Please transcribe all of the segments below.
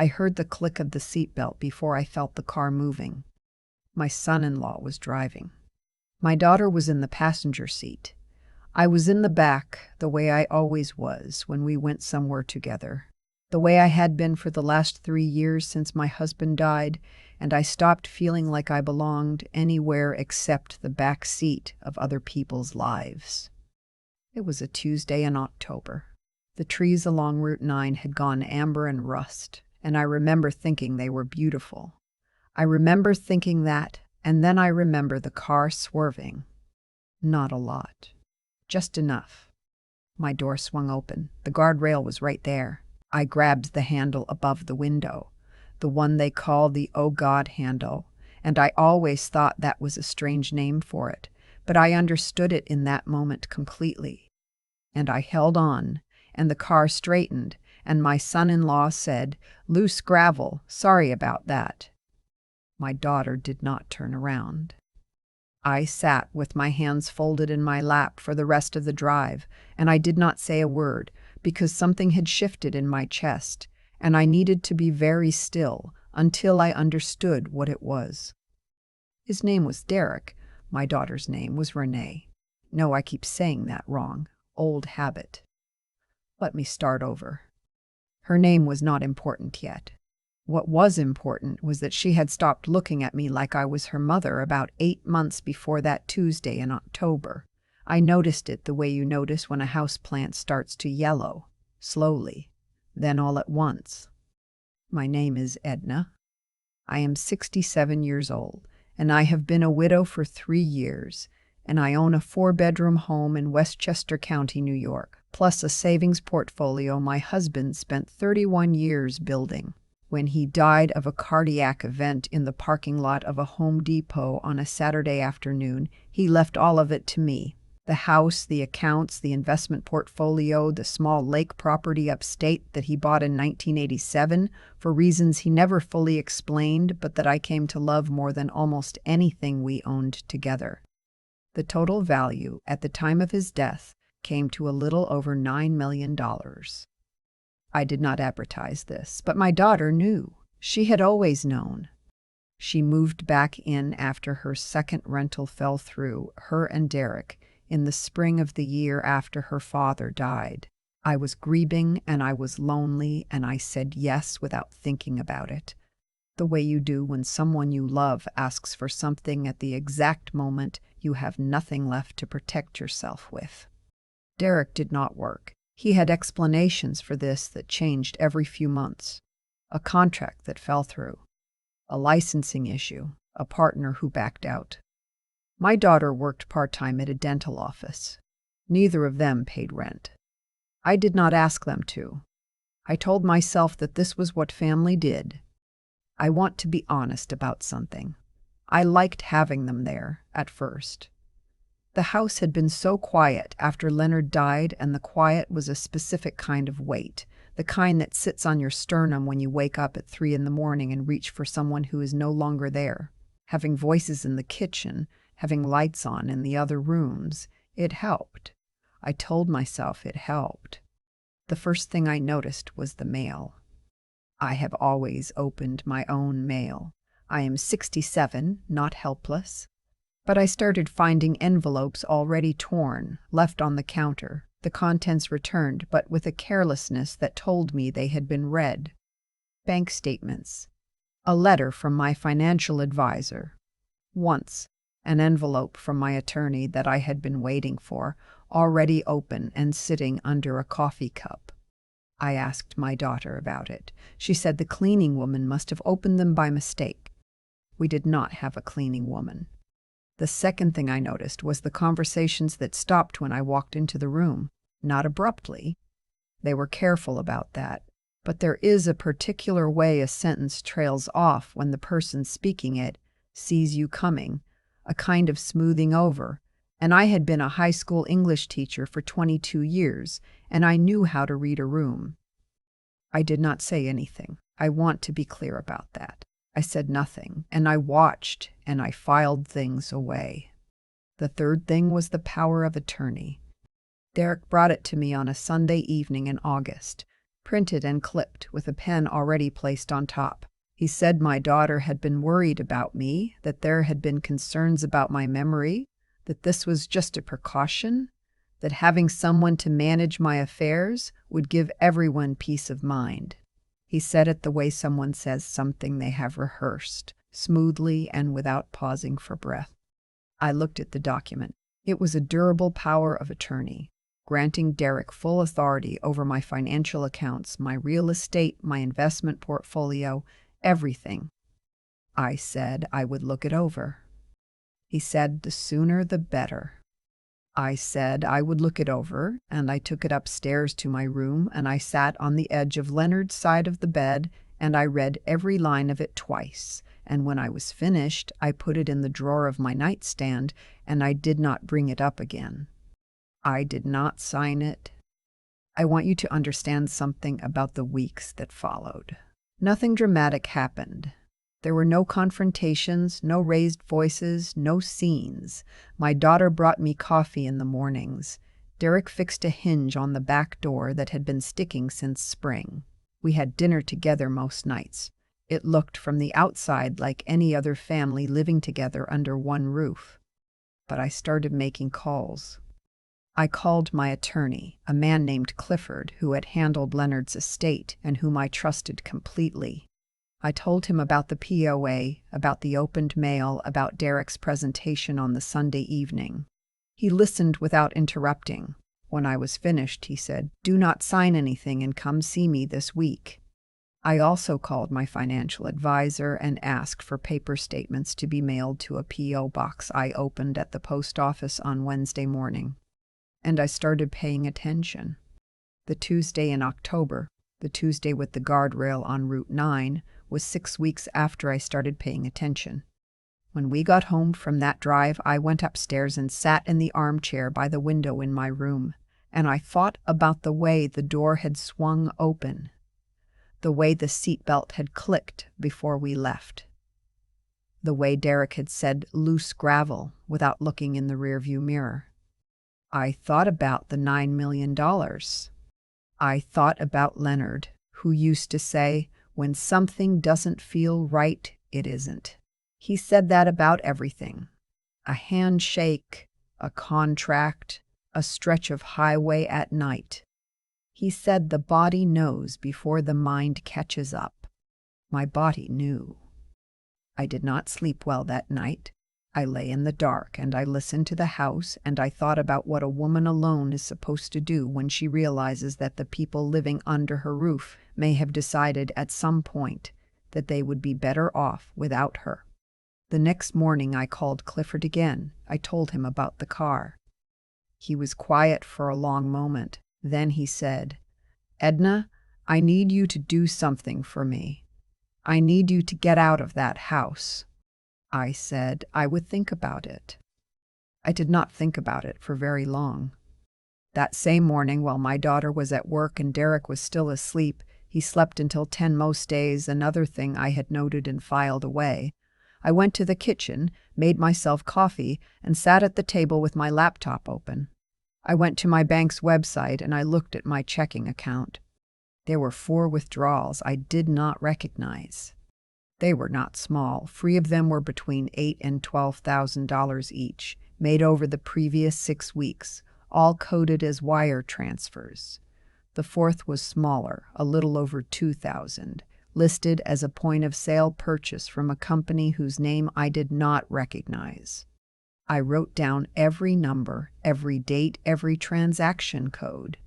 I heard the click of the seatbelt before I felt the car moving. My son-in-law was driving. My daughter was in the passenger seat. I was in the back, the way I always was when we went somewhere together, the way I had been for the last 3 years since my husband died, and I stopped feeling like I belonged anywhere except the back seat of other people's lives. It was a Tuesday in October. The trees along Route 9 had gone amber and rust, and I remember thinking they were beautiful. I remember thinking that, and then I remember the car swerving. Not a lot. Just enough. My door swung open. The guardrail was right there. I grabbed the handle above the window, the one they call the "Oh God" handle, and I always thought that was a strange name for it, but I understood it in that moment completely. And I held on, and the car straightened, and my son-in-law said, "Loose gravel, sorry about that." My daughter did not turn around. I sat with my hands folded in my lap for the rest of the drive, and I did not say a word because something had shifted in my chest, and I needed to be very still until I understood what it was. His name was Derek. My daughter's name was Renee. No, I keep saying that wrong. Old habit. Let me start over. Her name was not important yet. What was important was that she had stopped looking at me like I was her mother about 8 months before that Tuesday in October. I noticed it the way you notice when a houseplant starts to yellow, slowly, then all at once. My name is Edna. I am 67 years old, and I have been a widow for 3 years, and I own a 4-bedroom home in Westchester County, New York, plus a savings portfolio my husband spent 31 years building. When he died of a cardiac event in the parking lot of a Home Depot on a Saturday afternoon, he left all of it to me. The house, the accounts, the investment portfolio, the small lake property upstate that he bought in 1987 for reasons he never fully explained, but that I came to love more than almost anything we owned together. The total value at the time of his death came to a little over $9 million. I did not advertise this, but my daughter knew. She had always known. She moved back in after her second rental fell through, her and Derek, in the spring of the year after her father died. I was grieving and I was lonely, and I said yes without thinking about it, the way you do when someone you love asks for something at the exact moment you have nothing left to protect yourself with. Derek did not work. He had explanations for this that changed every few months. A contract that fell through. A licensing issue. A partner who backed out. My daughter worked part-time at a dental office. Neither of them paid rent. I did not ask them to. I told myself that this was what family did. I want to be honest about something. I liked having them there at first. The house had been so quiet after Leonard died, and the quiet was a specific kind of weight, the kind that sits on your sternum when you wake up at 3 in the morning and reach for someone who is no longer there. Having voices in the kitchen, having lights on in the other rooms, it helped. I told myself it helped. The first thing I noticed was the mail. I have always opened my own mail. I am 67, not helpless. But I started finding envelopes already torn, left on the counter, the contents returned, but with a carelessness that told me they had been read. Bank statements. A letter from my financial advisor. Once, an envelope from my attorney that I had been waiting for, already open and sitting under a coffee cup. I asked my daughter about it. She said the cleaning woman must have opened them by mistake. We did not have a cleaning woman. The second thing I noticed was the conversations that stopped when I walked into the room, not abruptly. They were careful about that, but there is a particular way a sentence trails off when the person speaking it sees you coming, a kind of smoothing over, and I had been a high school English teacher for 22 years, and I knew how to read a room. I did not say anything. I want to be clear about that. I said nothing, and I watched, and I filed things away. The third thing was the power of attorney. Derek brought it to me on a Sunday evening in August. printed and clipped with a pen already placed on top. He said my daughter had been worried about me, that there had been concerns about my memory, that this was just a precaution, that having someone to manage my affairs would give everyone peace of mind. He said it the way someone says something they have rehearsed, smoothly and without pausing for breath. I looked at the document. It was a durable power of attorney, granting Derek full authority over my financial accounts, my real estate, my investment portfolio, everything. I said I would look it over. He said the sooner the better. I said I would look it over, and I took it upstairs to my room, and I sat on the edge of Leonard's side of the bed, and I read every line of it twice, and when I was finished, I put it in the drawer of my nightstand, and I did not bring it up again. I did not sign it. I want you to understand something about the weeks that followed. Nothing dramatic happened. There were no confrontations, no raised voices, no scenes. My daughter brought me coffee in the mornings. Derek fixed a hinge on the back door that had been sticking since spring. We had dinner together most nights. It looked from the outside like any other family living together under one roof. But I started making calls. I called my attorney, a man named Clifford, who had handled Leonard's estate and whom I trusted completely. I told him about the POA, about the opened mail, about Derek's presentation on the Sunday evening. He listened without interrupting. When I was finished, he said, "Do not sign anything and come see me this week." I also called my financial advisor and asked for paper statements to be mailed to a P.O. box I opened at the post office on Wednesday morning. And I started paying attention. The Tuesday in October, the Tuesday with the guardrail on Route 9, was 6 weeks after I started paying attention. When we got home from that drive, I went upstairs and sat in the armchair by the window in my room, and I thought about the way the door had swung open, the way the seatbelt had clicked before we left, the way Derek had said "loose gravel" without looking in the rearview mirror. I thought about the $9 million. I thought about Leonard, who used to say, "When something doesn't feel right, it isn't." He said that about everything. A handshake, a contract, a stretch of highway at night. He said the body knows before the mind catches up. My body knew. I did not sleep well that night. I lay in the dark and I listened to the house and I thought about what a woman alone is supposed to do when she realizes that the people living under her roof may have decided at some point that they would be better off without her. The next morning I called Clifford again. I told him about the car. He was quiet for a long moment. Then he said, "Edna, I need you to do something for me. I need you to get out of that house." I said I would think about it. I did not think about it for very long. That same morning, while my daughter was at work and Derek was still asleep, he slept until 10 most days, another thing I had noted and filed away. I went to the kitchen, made myself coffee, and sat at the table with my laptop open. I went to my bank's website and I looked at my checking account. There were 4 withdrawals I did not recognize. They were not small. 3 of them were between $8,000 and $12,000 each, made over the previous 6 weeks, all coded as wire transfers. The 4th was smaller, a little over $2,000, listed as a point-of-sale purchase from a company whose name I did not recognize. I wrote down every number, every date, every transaction code.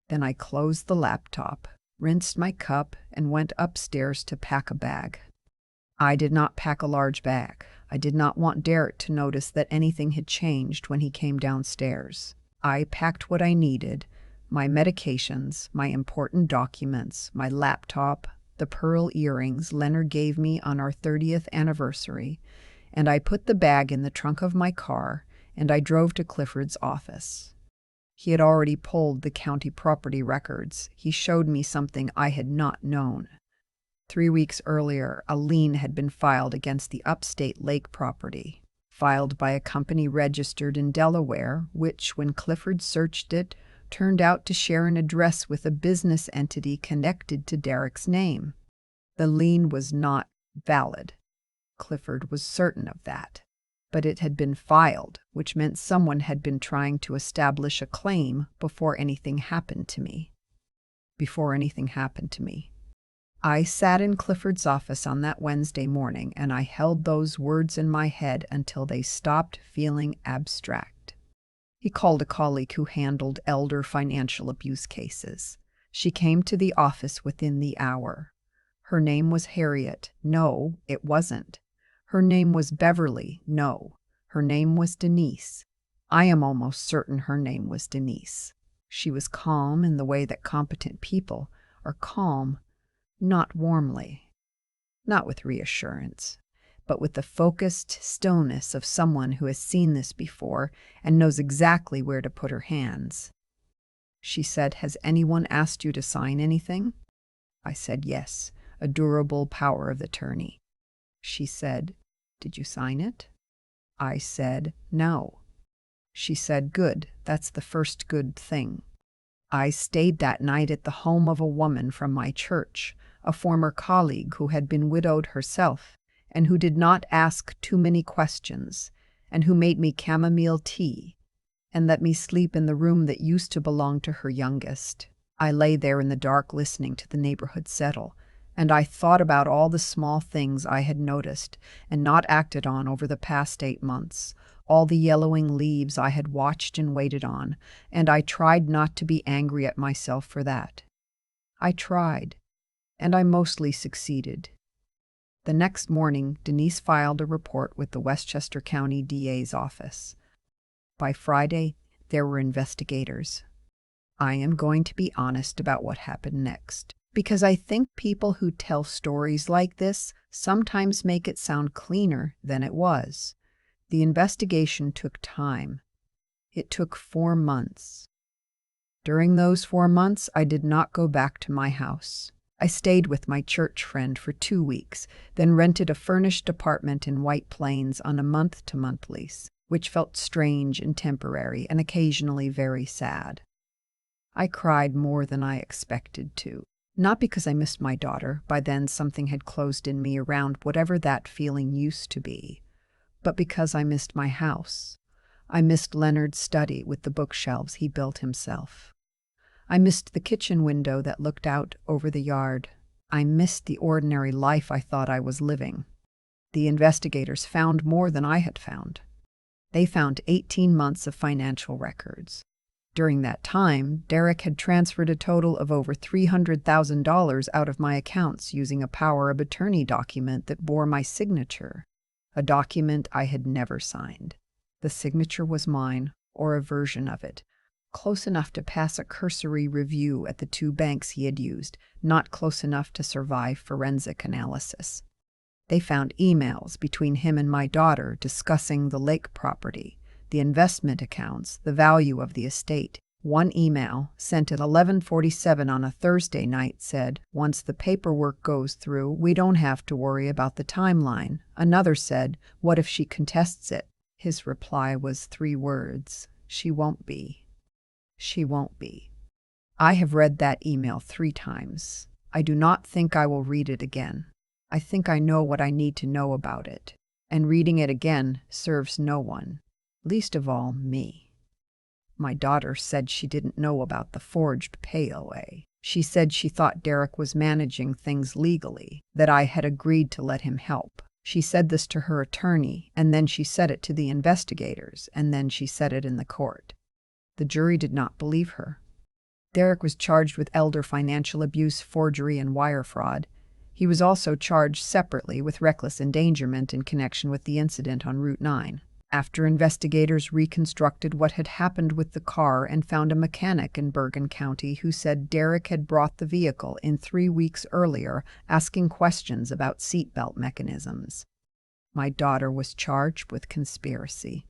Then I closed the laptop, rinsed my cup, and went upstairs to pack a bag. I did not pack a large bag. I did not want Derek to notice that anything had changed when he came downstairs. I packed what I needed, my medications, my important documents, my laptop, the pearl earrings Leonard gave me on our 30th anniversary, and I put the bag in the trunk of my car, and I drove to Clifford's office. He had already pulled the county property records. He showed me something I had not known. 3 weeks earlier, a lien had been filed against the upstate lake property, filed by a company registered in Delaware, which, when Clifford searched it, turned out to share an address with a business entity connected to Derek's name. The lien was not valid. Clifford was certain of that. But it had been filed, which meant someone had been trying to establish a claim before anything happened to me. I sat in Clifford's office on that Wednesday morning, and I held those words in my head until they stopped feeling abstract. He called a colleague who handled elder financial abuse cases. She came to the office within the hour. Her name was Harriet. No, it wasn't. Her name was Beverly. No, her name was Denise. I am almost certain her name was Denise. She was calm in the way that competent people are calm, not warmly, not with reassurance, but with the focused stillness of someone who has seen this before and knows exactly where to put her hands. She said, "Has anyone asked you to sign anything?" I said, "Yes, a durable power of attorney." She said, "Did you sign it?" I said, "No." She said, "Good, that's the first good thing." I stayed that night at the home of a woman from my church, a former colleague who had been widowed herself and who did not ask too many questions, and who made me chamomile tea and let me sleep in the room that used to belong to her youngest. I lay there in the dark listening to the neighborhood settle, and I thought about all the small things I had noticed and not acted on over the past 8 months, all the yellowing leaves I had watched and waited on, and I tried not to be angry at myself for that. I tried, and I mostly succeeded. The next morning, Denise filed a report with the Westchester County DA's office. By Friday, there were investigators. I am going to be honest about what happened next, because I think people who tell stories like this sometimes make it sound cleaner than it was. The investigation took time. It took 4 months. During those 4 months, I did not go back to my house. I stayed with my church friend for 2 weeks, then rented a furnished apartment in White Plains on a month-to-month lease, which felt strange and temporary and occasionally very sad. I cried more than I expected to. Not because I missed my daughter, by then something had closed in me around whatever that feeling used to be, but because I missed my house. I missed Leonard's study with the bookshelves he built himself. I missed the kitchen window that looked out over the yard. I missed the ordinary life I thought I was living. The investigators found more than I had found. They found 18 months of financial records. During that time, Derek had transferred a total of over $300,000 out of my accounts using a power of attorney document that bore my signature, a document I had never signed. The signature was mine, or a version of it, close enough to pass a cursory review at the 2 banks he had used, not close enough to survive forensic analysis. They found emails between him and my daughter discussing the lake property, the investment accounts, the value of the estate. One email, sent at 11:47 on a Thursday night, said, "Once the paperwork goes through, we don't have to worry about the timeline." Another said, "What if she contests it?" His reply was 3 words, "She won't be. She won't be." I have read that email 3 times. I do not think I will read it again. I think I know what I need to know about it, and reading it again serves no one, least of all me. My daughter said she didn't know about the forged pay-away. She said she thought Derek was managing things legally, that I had agreed to let him help. She said this to her attorney, and then she said it to the investigators, and then she said it in the court. The jury did not believe her. Derek was charged with elder financial abuse, forgery, and wire fraud. He was also charged separately with reckless endangerment in connection with the incident on Route 9. After investigators reconstructed what had happened with the car and found a mechanic in Bergen County who said Derek had brought the vehicle in 3 weeks earlier, asking questions about seatbelt mechanisms. My daughter was charged with conspiracy.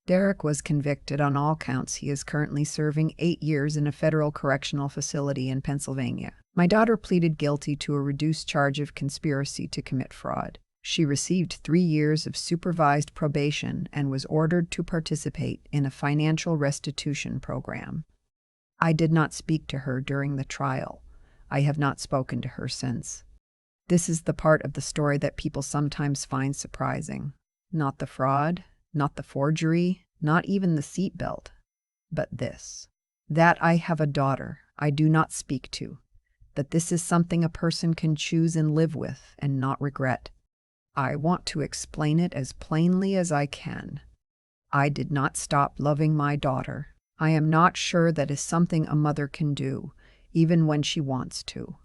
Derek was convicted on all counts. He is currently serving 8 years in a federal correctional facility in Pennsylvania. My daughter pleaded guilty to a reduced charge of conspiracy to commit fraud. She received 3 years of supervised probation and was ordered to participate in a financial restitution program. I did not speak to her during the trial. I have not spoken to her since. This is the part of the story that people sometimes find surprising. Not the fraud, not the forgery, not even the seatbelt, but this. That I have a daughter I do not speak to, that this is something a person can choose and live with and not regret. I want to explain it as plainly as I can. I did not stop loving my daughter. I am not sure that is something a mother can do, even when she wants to.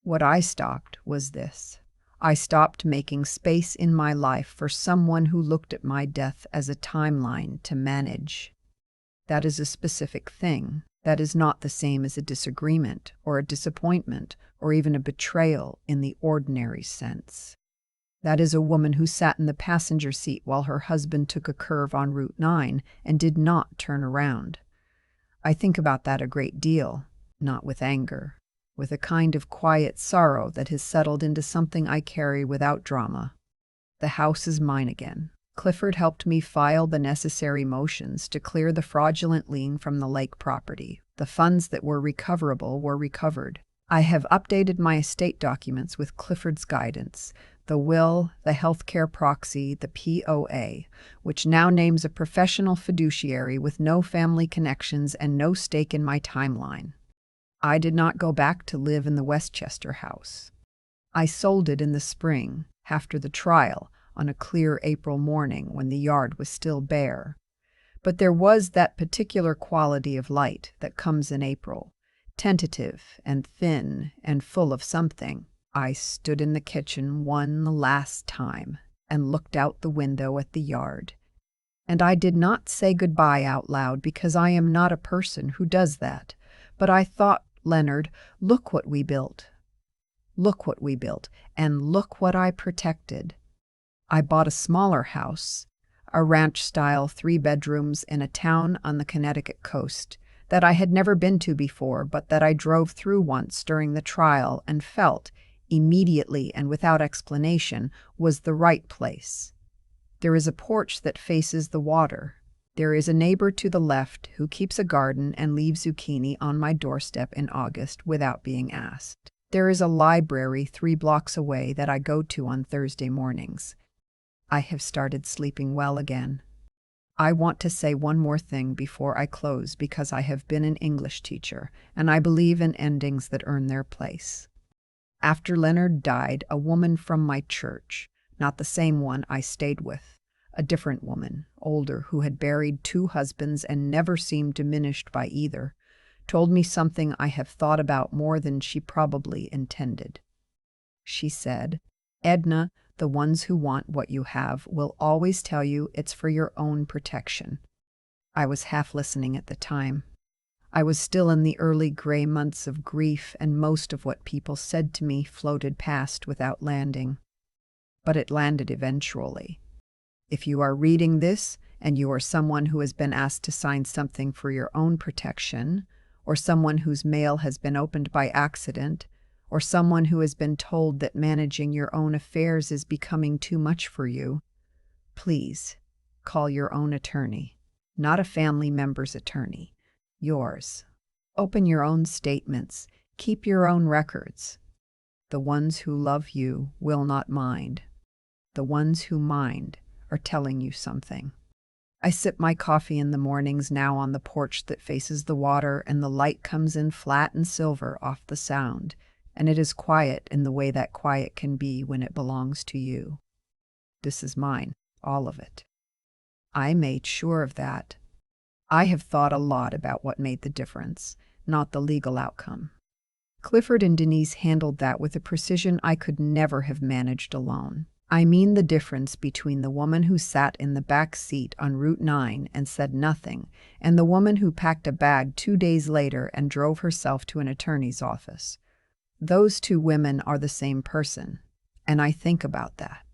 What I stopped was this. I stopped making space in my life for someone who looked at my death as a timeline to manage. That is a specific thing. That is not the same as a disagreement or a disappointment or even a betrayal in the ordinary sense. That is a woman who sat in the passenger seat while her husband took a curve on Route 9 and did not turn around. I think about that a great deal, not with anger, with a kind of quiet sorrow that has settled into something I carry without drama. The house is mine again. Clifford helped me file the necessary motions to clear the fraudulent lien from the lake property. The funds that were recoverable were recovered. I have updated my estate documents with Clifford's guidance, the will, the healthcare proxy, the POA, which now names a professional fiduciary with no family connections and no stake in my timeline. I did not go back to live in the Westchester house. I sold it in the spring, after the trial, on a clear April morning when the yard was still bare. But there was that particular quality of light that comes in April, tentative and thin and full of something. I stood in the kitchen one last time and looked out the window at the yard. And I did not say goodbye out loud because I am not a person who does that. But I thought, Leonard, look what we built. Look what we built, and look what I protected. I bought a smaller house, a ranch-style 3 bedrooms in a town on the Connecticut coast that I had never been to before, but that I drove through once during the trial and felt, immediately and without explanation, was the right place. There is a porch that faces the water. There is a neighbor to the left who keeps a garden and leaves zucchini on my doorstep in August without being asked. There is a library 3 blocks away that I go to on Thursday mornings. I have started sleeping well again. I want to say one more thing before I close because I have been an English teacher, and I believe in endings that earn their place. After Leonard died, a woman from my church, not the same one I stayed with, a different woman, older, who had buried 2 husbands and never seemed diminished by either, told me something I have thought about more than she probably intended. She said, "Edna, the ones who want what you have will always tell you it's for your own protection." I was half listening at the time. I was still in the early gray months of grief, and most of what people said to me floated past without landing. But it landed eventually. If you are reading this, and you are someone who has been asked to sign something for your own protection, or someone whose mail has been opened by accident, or someone who has been told that managing your own affairs is becoming too much for you, please call your own attorney, not a family member's attorney, yours. Open your own statements, keep your own records. The ones who love you will not mind. The ones who mind are telling you something. I sip my coffee in the mornings now on the porch that faces the water, and the light comes in flat and silver off the sound, and it is quiet in the way that quiet can be when it belongs to you. This is mine, all of it. I made sure of that. I have thought a lot about what made the difference, not the legal outcome. Clifford and Denise handled that with a precision I could never have managed alone. I mean the difference between the woman who sat in the back seat on Route 9 and said nothing, and the woman who packed a bag 2 days later and drove herself to an attorney's office. Those 2 women are the same person, and I think about that.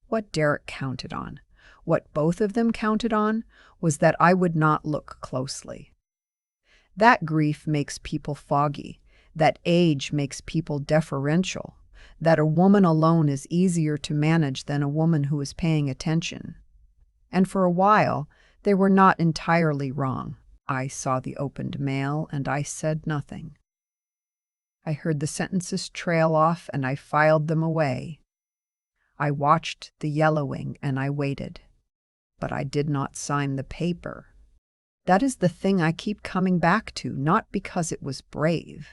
What Derek counted on, what both of them counted on, was that I would not look closely. That grief makes people foggy, that age makes people deferential, that a woman alone is easier to manage than a woman who is paying attention. And for a while, they were not entirely wrong. I saw the opened mail and I said nothing. I heard the sentences trail off and I filed them away. I watched the yellowing and I waited. But I did not sign the paper. That is the thing I keep coming back to, not because it was brave.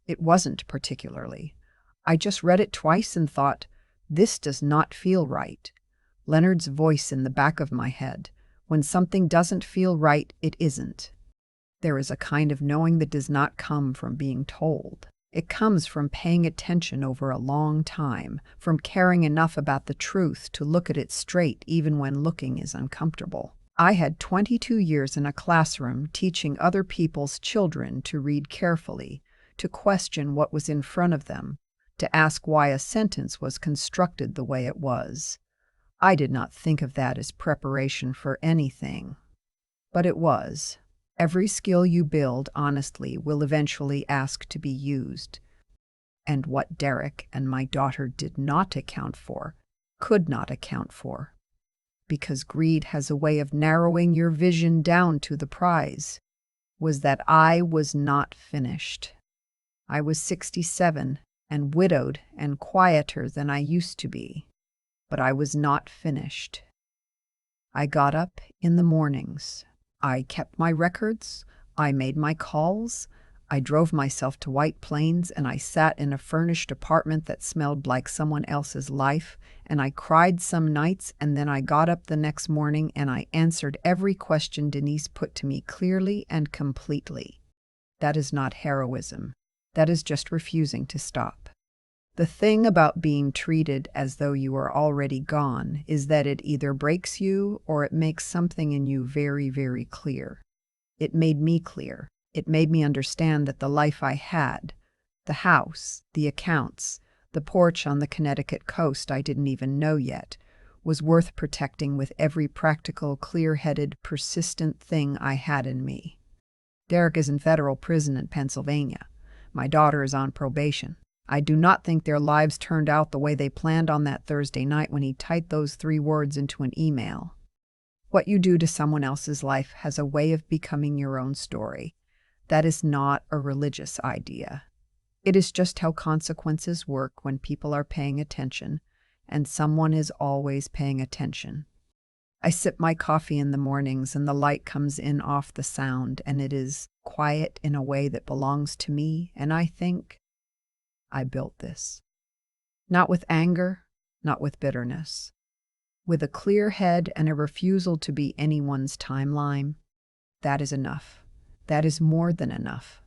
It wasn't particularly. I just read it twice and thought, this does not feel right. Leonard's voice in the back of my head. When something doesn't feel right, it isn't. There is a kind of knowing that does not come from being told. It comes from paying attention over a long time, from caring enough about the truth to look at it straight even when looking is uncomfortable. I had 22 years in a classroom teaching other people's children to read carefully, to question what was in front of them, to ask why a sentence was constructed the way it was. I did not think of that as preparation for anything. But it was. Every skill you build honestly will eventually ask to be used. And what Derek and my daughter did not account for, could not account for. Because greed has a way of narrowing your vision down to the prize, was that I was not finished. I was 67 and widowed and quieter than I used to be, but I was not finished. I got up in the mornings. I kept my records. I made my calls. I drove myself to White Plains and I sat in a furnished apartment that smelled like someone else's life, and I cried some nights, and then I got up the next morning and I answered every question Denise put to me clearly and completely. That is not heroism. That is just refusing to stop. The thing about being treated as though you are already gone is that it either breaks you or it makes something in you very, very clear. It made me clear. It made me understand that the life I had, the house, the accounts, the porch on the Connecticut coast I didn't even know yet, was worth protecting with every practical, clear-headed, persistent thing I had in me. Derek is in federal prison in Pennsylvania. My daughter is on probation. I do not think their lives turned out the way they planned on that Thursday night when he typed those 3 words into an email. What you do to someone else's life has a way of becoming your own story. That is not a religious idea. It is just how consequences work when people are paying attention, and someone is always paying attention. I sip my coffee in the mornings and the light comes in off the sound, and it is quiet in a way that belongs to me, and I think, I built this. Not with anger, not with bitterness. With a clear head and a refusal to be anyone's timeline. That is enough. That is more than enough.